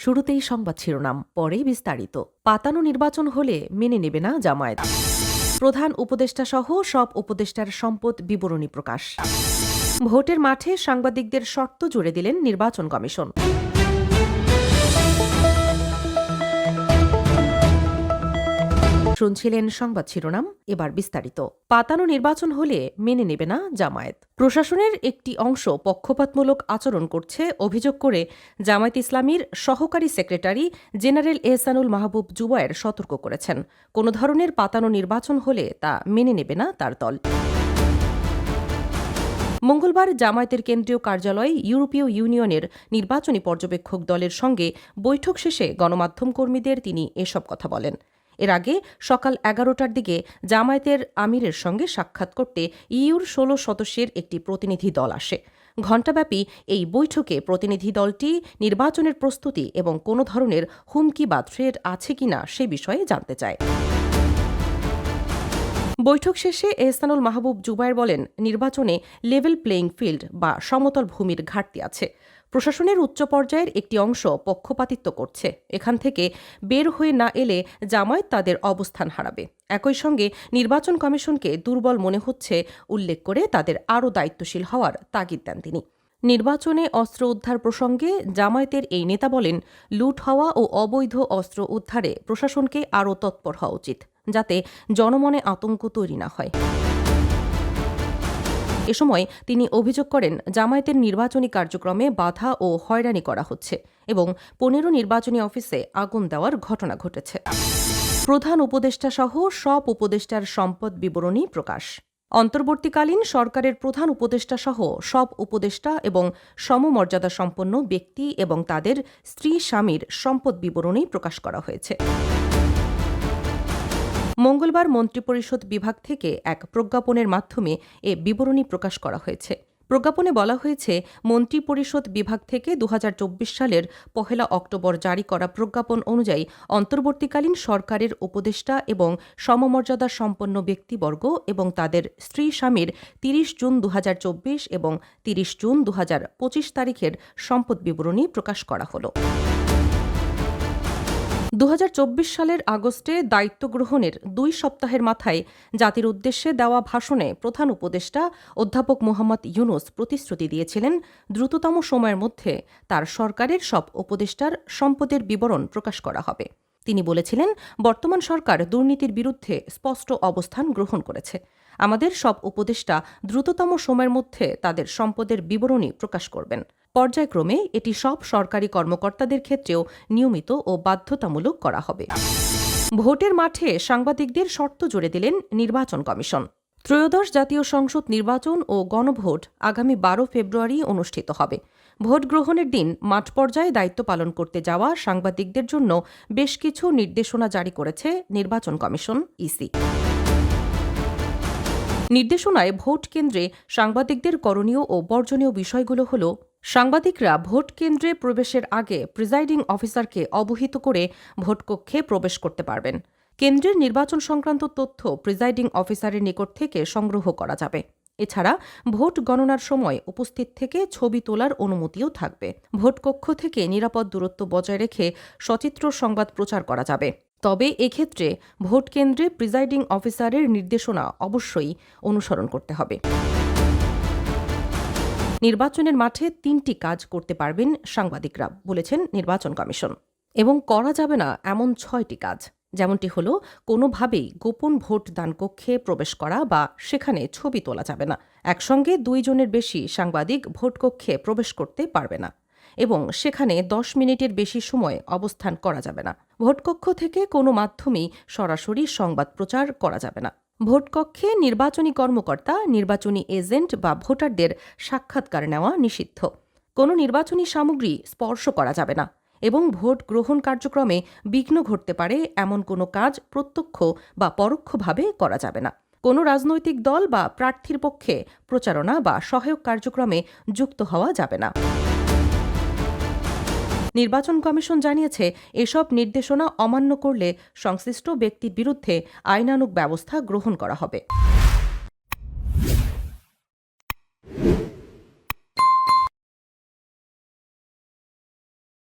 শুরুতেই সংবাদ শিরোনাম, পরে বিস্তারিত। পাতানো নির্বাচন হলে মেনে নেবে না জামায়াত। প্রধান উপদেষ্টা সহ সব উপদেষ্টার সম্পদ বিবরণী প্রকাশ। ভোটের মাঠে সাংবাদিকদের শর্ত জুড়ে দিলেন নির্বাচন কমিশন। শুনছিলেন সংবাদ শিরোনাম, এবার বিস্তারিত। পাতানো নির্বাচন হলে মেনে নেবে না জামায়াত। প্রশাসনের একটি অংশ পক্ষপাতমূলক আচরণ করছে অভিযোগ করে জামায়াত ইসলামীর সহকারী সেক্রেটারি জেনারেল এহসানুল মাহবুব জুবায়ের সতর্ক করেছেন, কোনো ধরনের পাতানো নির্বাচন হলে তা মেনে নেবে না তার দল। মঙ্গলবার জামায়াতের কেন্দ্রীয় কার্যালয়ে ইউরোপীয় ইউনিয়নের নির্বাচনী পর্যবেক্ষক দলের সঙ্গে বৈঠক শেষে গণমাধ্যম কর্মীদের তিনি এসব কথা বলেন। এর আগে সকাল 11টার দিকে জামায়াতের আমিরের সঙ্গে সাক্ষাৎ করতে ইইউর 16 সদস্যের একটি প্রতিনিধি দল আসে। ঘণ্টাব্যাপী এই বৈঠকে প্রতিনিধি দলটি নির্বাচনের প্রস্তুতি এবং কোনো ধরনের হুমকি বা থ্রেট আছে কিনা সে বিষয়ে জানতে চায়। বৈঠক শেষে এহসানুল মাহবুব জুবায়ের বলেন, নির্বাচনে লেভেল প্লেয়িং ফিল্ড বা সমতল ভূমির ঘাটতি আছে। প্রশাসনের উচ্চ পর্যায়ের একটি অংশ পক্ষপাতিত্ব করছে। এখান থেকে বের হয়ে না এলে জামায়াত তাদের অবস্থান হারাবে। একই সঙ্গে নির্বাচন কমিশনকে দুর্বল মনে হচ্ছে উল্লেখ করে তাদের আরও দায়িত্বশীল হওয়ার তাগিদ দেন তিনি। নির্বাচনে অস্ত্র উদ্ধার প্রসঙ্গে জামায়াতের এই নেতা বলেন, লুট হওয়া ও অবৈধ অস্ত্র উদ্ধারে প্রশাসনকে আরও তৎপর হওয়া উচিত, যাতে জনমনে আতঙ্ক তৈরি না হয়। এ সময় তিনি অভিযোগ করেন, জামায়াতের নির্বাচনী কার্যক্রমে বাধা ও হয়রানি করা হচ্ছে এবং 15 নির্বাচনী অফিসে আগুন দেওয়ার ঘটনা ঘটেছে। প্রধান উপদেষ্টা সহ সব উপদেষ্টার সম্পদ বিবরণী প্রকাশ। অন্তর্বর্তীকালীন সরকারের প্রধান উপদেষ্টা সহ সব উপদেষ্টা এবং সমমর্যাদা সম্পন্ন ব্যক্তি এবং তাদের স্ত্রী স্বামীর সম্পদ বিবরণী প্রকাশ করা হয়েছে। মঙ্গলবার মন্ত্রিপরিষদ বিভাগ থেকে এক প্রজ্ঞাপনের মাধ্যমে এ বিবরণী প্রকাশ করা হয়েছে। প্রজ্ঞাপনে বলা হয়েছে, মন্ত্রিপরিষদ বিভাগ থেকে 2024 সালের 1 অক্টোবর জারি করা প্রজ্ঞাপন অনুযায়ী অন্তর্বর্তীকালীন সরকারের উপদেষ্টা এবং সমমর্যাদা সম্পন্ন ব্যক্তিবর্গ এবং তাদের স্ত্রী স্বামীর 30 জুন 2024 এবং 30 জুন 2025 তারিখের সম্পদ বিবরণী প্রকাশ করা হল। 2024 সালের আগস্টে দায়িত্ব গ্রহণের 2 সপ্তাহের মাথায় জাতির উদ্দেশ্যে দেওয়া ভাষণে প্রধান উপদেষ্টা অধ্যাপক মোহাম্মদ ইউনূস প্রতিশ্রুতি দিয়েছিলেন, দ্রুততম সময়ের মধ্যে তার সরকারের সব উপদেষ্টার সম্পদের বিবরণ প্রকাশ করা হবে। তিনি বলেছিলেন, বর্তমান সরকার দুর্নীতির বিরুদ্ধে স্পষ্ট অবস্থান গ্রহণ করেছে। আমাদের সব উপদেষ্টা দ্রুততম সময়ের মধ্যে তাদের সম্পদের বিবরণী প্রকাশ করবেন। পর্যায়ক্রমে এটি সব সরকারি কর্মকর্তাদের ক্ষেত্রেও নিয়মিত ও বাধ্যতামূলক করা হবে। ভোটের মাঠে সাংবাদিকদের শর্ত জুড়ে দিলেন নির্বাচন কমিশন। ত্রয়োদশ জাতীয় সংসদ নির্বাচন ও গণভোট আগামী 12 ফেব্রুয়ারি অনুষ্ঠিত হবে। ভোট গ্রহণের দিন মাঠ পর্যায়ে দায়িত্ব পালন করতে যাওয়া সাংবাদিকদের জন্য বেশ কিছু নির্দেশনা জারি করেছে নির্বাচন কমিশন ইসি। নির্দেশনায় ভোট কেন্দ্রে সাংবাদিকদের করণীয় ও বর্জনীয় বিষয়গুলো হল, সাংবাদিকরা ভোট কেন্দ্রে প্রবেশের আগে প্রিজাইডিং অফিসারকে অবহিত করে ভোটকক্ষে প্রবেশ করতে পারবেন। কেন্দ্রের নির্বাচন সংক্রান্ত তথ্য প্রিজাইডিং অফিসারের নিকট থেকে সংগ্রহ করা যাবে। এছাড়া ভোট গণনার সময় উপস্থিত থেকে ছবি তোলার অনুমতিও থাকবে। ভোটকক্ষ থেকে নিরাপদ দূরত্ব বজায় রেখে সচিত্র সংবাদ প্রচার করা যাবে। তবে এক্ষেত্রে ভোট কেন্দ্রে প্রিজাইডিং অফিসারের নির্দেশনা অবশ্যই অনুসরণ করতে হবে। নির্বাচনের মাঠে 3টি কাজ করতে পারবেন সাংবাদিকরা, বলেছেন নির্বাচন কমিশন, এবং করা যাবে না এমন 6টি কাজ, যেমনটি হল, কোনোভাবেই গোপন ভোট দান কক্ষে প্রবেশ করা বা সেখানে ছবি তোলা যাবে না। একসঙ্গে 2 জনের বেশি সাংবাদিক ভোটকক্ষে প্রবেশ করতে পারবে না এবং সেখানে 10 মিনিটের বেশি সময় অবস্থান করা যাবে না। ভোটকক্ষ থেকে কোনো মাধ্যমেই সরাসরি সংবাদ প্রচার করা যাবে না। ভোটকক্ষে নির্বাচনী কর্মকর্তা, নির্বাচনী এজেন্ট বা ভোটারদের সাক্ষাৎকার নেওয়া নিষিদ্ধ। কোনো নির্বাচনী সামগ্রী স্পর্শ করা যাবে না এবং ভোট গ্রহণ কার্যক্রমে বিঘ্ন ঘটতে পারে এমন কোনো কাজ প্রত্যক্ষ বা পরোক্ষভাবে করা যাবে না। কোনো রাজনৈতিক দল বা প্রার্থীর পক্ষে প্রচারণা বা সহায়ক কার্যক্রমে যুক্ত হওয়া যাবে না। নির্বাচন কমিশন জানিয়েছে, এসব নির্দেশনা অমান্য করলে সংশ্লিষ্ট ব্যক্তির বিরুদ্ধে আইনানুগ ব্যবস্থা গ্রহণ করা হবে।